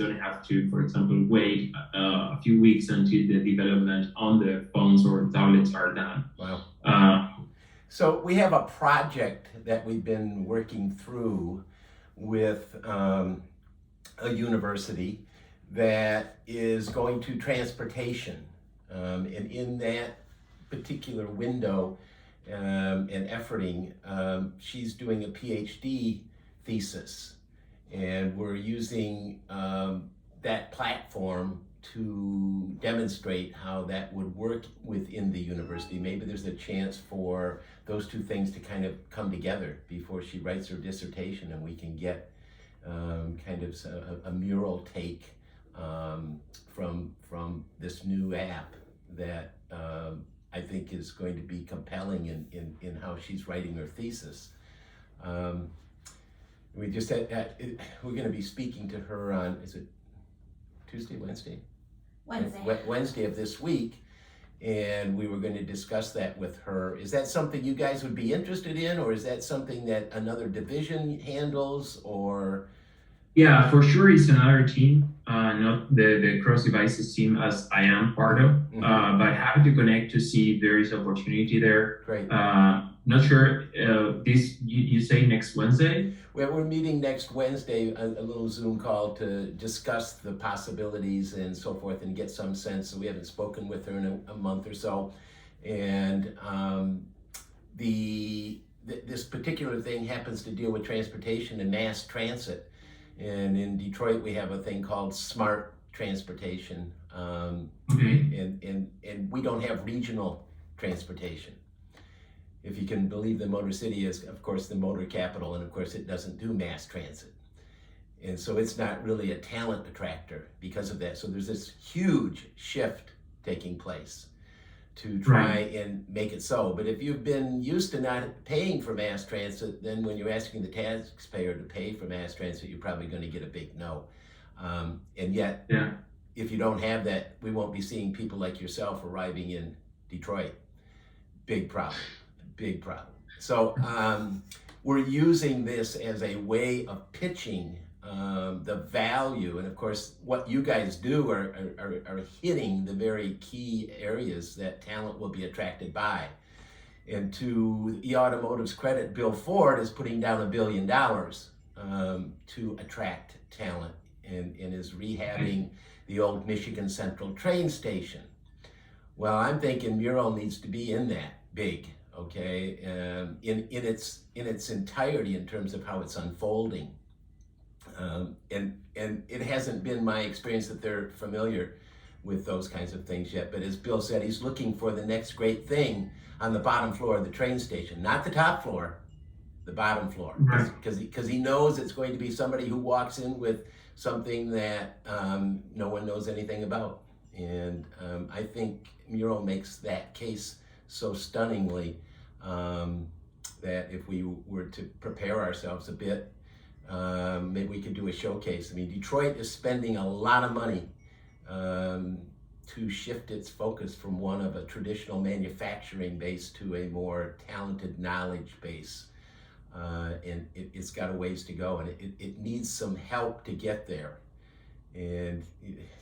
don't have to, for example, wait a few weeks until the development on the phones or tablets are done. Wow. Uh, So we have a project that we've been working through with a university that is going to transportation. And in that particular window and efforting, she's doing a PhD thesis. And we're using that platform to demonstrate how that would work within the university. Maybe there's a chance for those two things to kind of come together before she writes her dissertation, and we can get kind of a mural take from this new app that I think is going to be compelling in how she's writing her thesis. We just had, we're going to be speaking to her on, is it Tuesday, Wednesday? Wednesday of this week, and we were going to discuss that with her. Is that something you guys would be interested in, or is that something that another division handles, or? Yeah, for sure, it's another team, not the cross devices team as I am part of, but happy to connect to see if there is opportunity there. Great. Not sure, you say next Wednesday? We're meeting next Wednesday, a little Zoom call to discuss the possibilities and so forth and get some sense. So we haven't spoken with her in a month or so. And this particular thing happens to deal with transportation and mass transit. And in Detroit, we have a thing called smart transportation. And we don't have regional transportation. If you can believe the Motor City is, of course, the motor capital, and of course it doesn't do mass transit. And so it's not really a talent attractor because of that. So there's this huge shift taking place to try and make it so. But if you've been used to not paying for mass transit, then when you're asking the taxpayer to pay for mass transit, you're probably going to get a big no. And yet, if you don't have that, we won't be seeing people like yourself arriving in Detroit. Big problem. Big problem. So we're using this as a way of pitching the value, and of course what you guys do are hitting the very key areas that talent will be attracted by. And to e-automotive's credit, Bill Ford is putting down $1 billion to attract talent and is rehabbing the old Michigan Central train station. Well, I'm thinking Mural needs to be in that big. Okay, in its entirety in terms of how it's unfolding, and it hasn't been my experience that they're familiar with those kinds of things yet. But as Bill said, he's looking for the next great thing on the bottom floor of the train station, not the top floor, the bottom floor, because he knows it's going to be somebody who walks in with something that no one knows anything about, and I think Mural makes that case so stunningly that if we were to prepare ourselves a bit, maybe we could do a showcase. I mean, Detroit is spending a lot of money to shift its focus from one of a traditional manufacturing base to a more talented knowledge base. And it's got a ways to go, and it needs some help to get there. And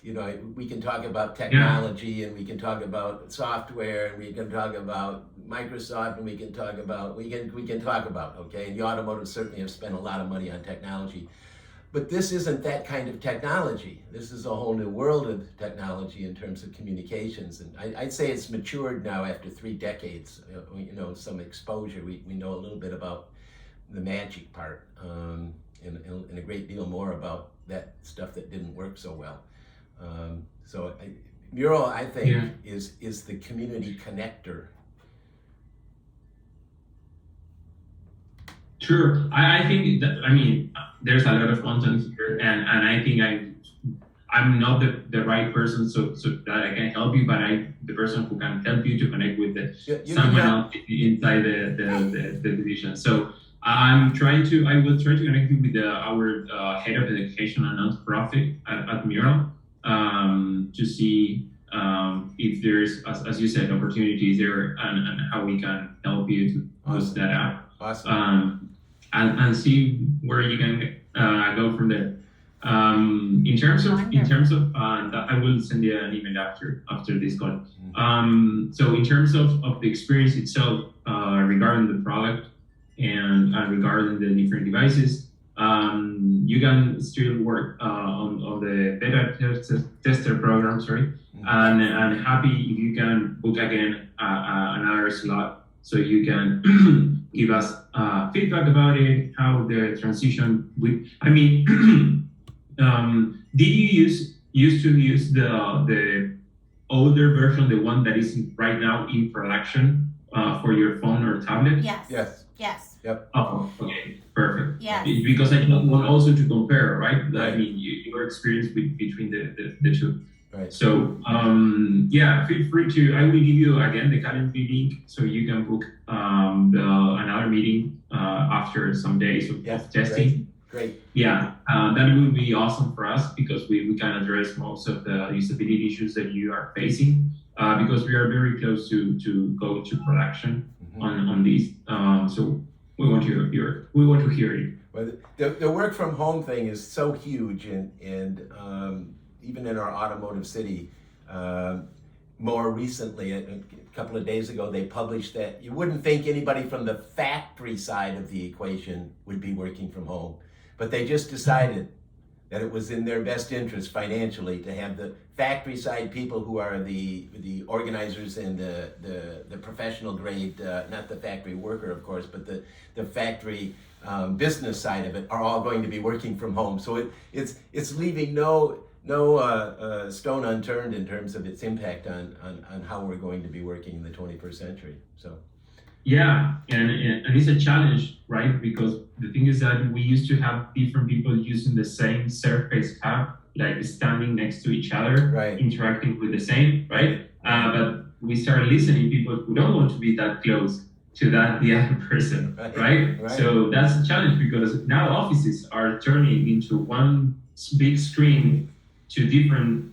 you know, we can talk about technology, and we can talk about software, and we can talk about Microsoft, and we can talk about okay. And the automotive certainly have spent a lot of money on technology, but this isn't that kind of technology. This is a whole new world of technology in terms of communications, and I'd say it's matured now after 3 decades. You know, some exposure. We know a little bit about the magic part, and a great deal more about that stuff that didn't work so well. So Mural, I think, is the community connector. Sure, I think that, I mean, there's a lot of content here, and I think I'm not the right person so that I can help you, but the person who can help you to connect with someone else inside the division. So I will try to connect you with our head of education and nonprofit at Mural to see if there's, as you said, opportunities there and how we can help you to boost that up. Awesome. And see where you can go from there. I will send you an email after this call. So in terms of the experience itself, regarding the product and regarding the different devices, you can still work on the tester program. Sorry, and happy if you can book again another slot so you can give us feedback about it, how the transition with. I mean. Did you used to use the older version, the one that is right now in production for your phone or tablet? Yes. Yes. Yes. Yep. Oh, okay, perfect. Yes. Because I want also to compare, right? I Right. mean, your experience between the two. Right. So yeah, feel free to. I will give you again the calendar link so you can book another meeting after some days of testing. Great. Yeah, that would be awesome for us because we can address most of the usability issues that you are facing because we are very close to go to production on these. So we want to hear it. Well, the work from home thing is so huge, and even in our automotive city, more recently, a couple of days ago, they published that you wouldn't think anybody from the factory side of the equation would be working from home. But they just decided that it was in their best interest financially to have the factory side people who are the organizers and the professional grade, not the factory worker, of course, but the factory business side of it are all going to be working from home. So it's leaving no stone unturned in terms of its impact on how we're going to be working in the 21st century. So. Yeah, and it's a challenge, right? Because the thing is that we used to have different people using the same Surface tab, like standing next to each other, right. Interacting with the same, right? But we started listening people who don't want to be that close to the other person, right? So that's a challenge because now offices are turning into one big screen to different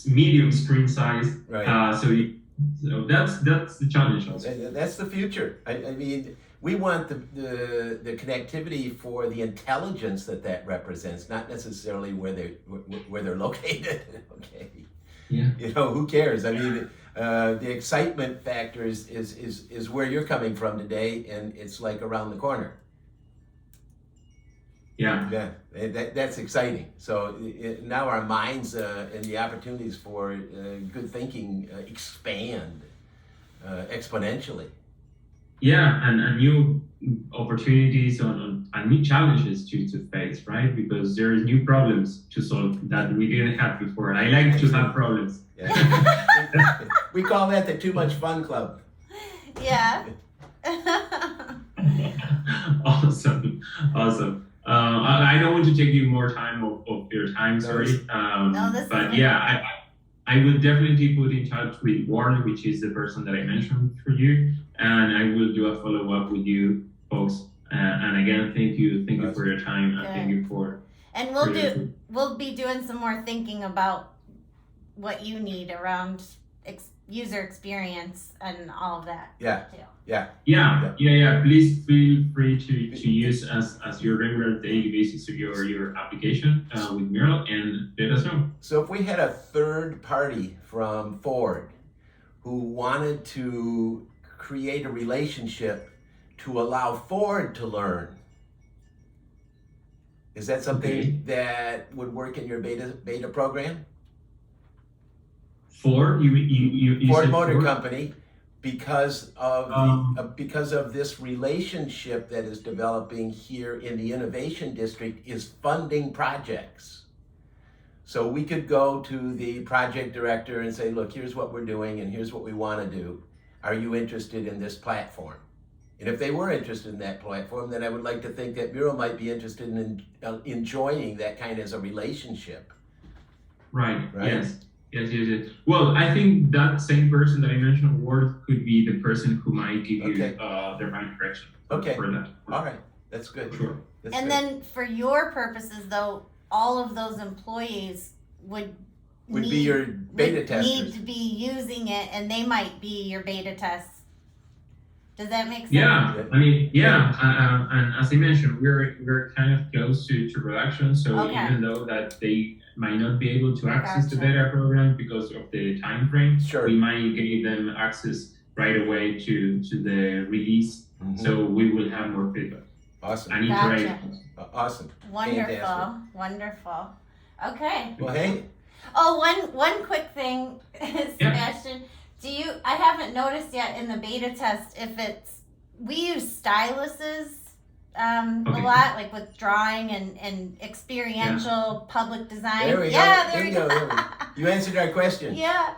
medium screen size. Right. So that's the challenge also. That's the future. I mean, we want the connectivity for the intelligence that represents, not necessarily where they're located. Okay. Yeah. You know, who cares? I mean, the excitement factor is where you're coming from today, and it's like around the corner. Yeah. Yeah, that's exciting. So now our minds and the opportunities for good thinking expand exponentially. Yeah, and new opportunities and new challenges to face, right? Because there's new problems to solve that we didn't have before. I like to have problems. Yeah. We call that the Too Much Fun Club. Yeah. Awesome. I don't want to take you more time of your time, sorry. But yeah, I will definitely put in touch with Warren, which is the person that I mentioned for you, and I will do a follow-up with you folks. And again, thank you for your time, and thank you for. And we'll be doing some more thinking about what you need around user experience and all of that. Yeah. Yeah. Please feel free to use as your regular daily basis of your application with Mural, and let us know. So if we had a third party from Ford who wanted to create a relationship to allow Ford to learn, is that something that would work in your beta program? Ford, you Ford Motor Company, because of this relationship that is developing here in the Innovation District, is funding projects. So we could go to the project director and say, look, here's what we're doing and here's what we want to do. Are you interested in this platform? And if they were interested in that platform, then I would like to think that Mural might be interested in enjoying that kind of as a relationship. Right. Yes. Well, I think that same person that I mentioned, Ward, could be the person who might give you the right direction for that. All right. That's good. Sure. Then for your purposes, though, all of those employees would be your beta testers. Need to be using it, and they might be your beta tests. Does that make sense? Yeah, I mean, and as I mentioned, we're kind of close to production, so Okay. even though that they might not be able to access the Gotcha. beta program because of the time frame, Sure. we might give them access right away to the release, Mhm. so we will have more feedback Awesome. and Gotcha. iterations. Awesome. Wonderful. Fantastic. Wonderful. Okay. Well, hey, Oh, one quick thing, Sebastian. I haven't noticed yet in the beta test if we use styluses a Okay. lot, like with drawing and experiential public design. there we Yeah, go. there we go. You answered our question. Yeah.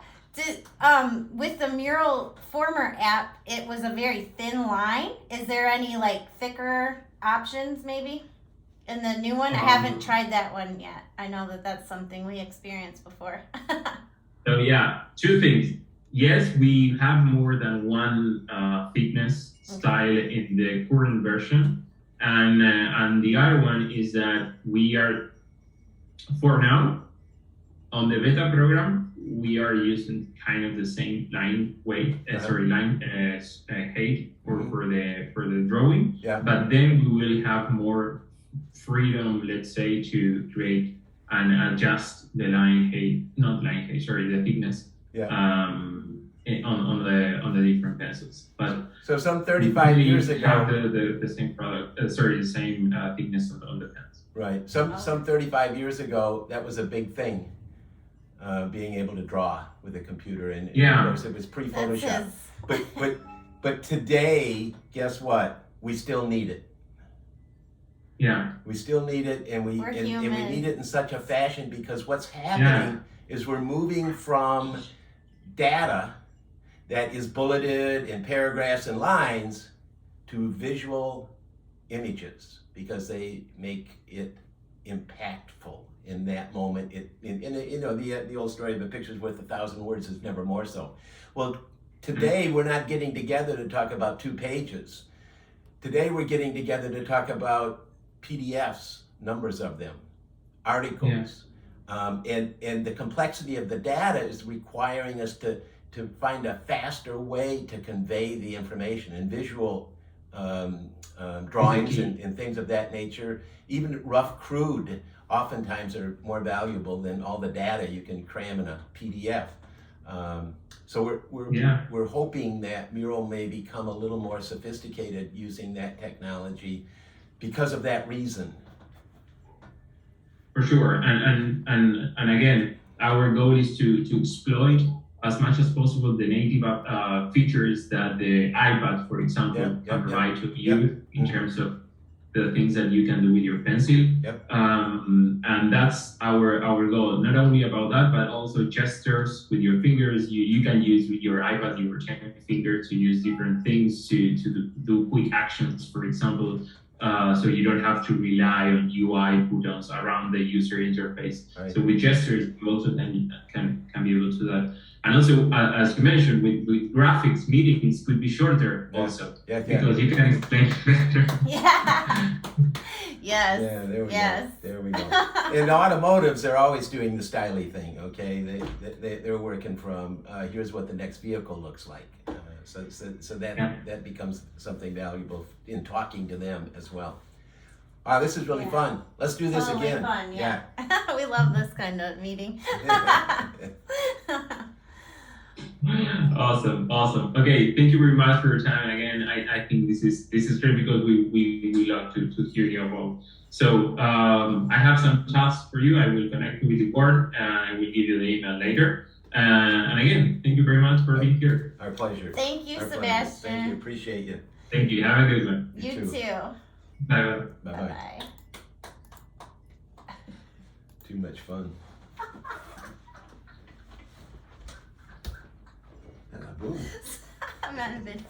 With the Mural Former app, it was a very thin line. Is there any like thicker options maybe in the new one? I haven't tried that one yet. I know that that's something we experienced before. So yeah, two things. Yes, we have more than one thickness style in the current version, and the other one is that we are, for now, on the beta program, we are using kind of the same line weight, height for the drawing. Yeah. But then we will have more freedom, let's say, to create and adjust the the thickness. Yeah. On the different pencils, but So some 35 years have ago, the same product. The same thickness on the pens. right? Some 35 years ago, that was a big thing, being able to draw with a computer, and Yeah. of course it was pre-Photoshop. That's But today, guess what? We still need it. Yeah, We still need it, and we We're and we human. need it in such a fashion because what's happening is we're moving from data that is bulleted in paragraphs and lines to visual images because they make it impactful in that moment. The old story of a picture's worth 1,000 words is never more so. Well, today we're not getting together to talk about 2 pages. Today we're getting together to talk about PDFs, numbers of them, articles, and the complexity of the data is requiring us to find a faster way to convey the information, and visual drawings and things of that nature, even rough, crude, oftentimes are more valuable than all the data you can cram in a PDF. So we're hoping that Mural may become a little more sophisticated using that technology because of that reason. for sure. And again, our goal is to exploit as much as possible the native features that the iPad, for example, can provide to you in terms of the things that you can do with your pencil. And that's our goal. Not only about that, but also gestures with your fingers. You can use with your iPad, your finger, to use different things to do quick actions, for example. So you don't have to rely on UI buttons around the user interface. Right. So with gestures, you also can be able to do that. And also, as you mentioned, with graphics, meetings could be shorter also, because you can explain better. Yeah. Yes. Yeah, there we Yes. go. There we go. In automotives, they're always doing the styly thing. Okay, they're working from here's what the next vehicle looks like. So that becomes something valuable in talking to them as well. This is really fun. Let's do this Totally again. Fun, yeah. We love this kind of meeting. Awesome. Okay, thank you very much for your time. And again, I think this is great because we love to hear your vote. So I have some tasks for you. I will connect you with the board and I will give you the email later. And again, thank you very much for being here. Our pleasure. Thank you, Our pleasure. Sebastian. Thank you. Appreciate you. Thank you. Have a good one. You too. Bye. Bye bye. Bye-bye. Too much fun. Boom. I'm not a bit.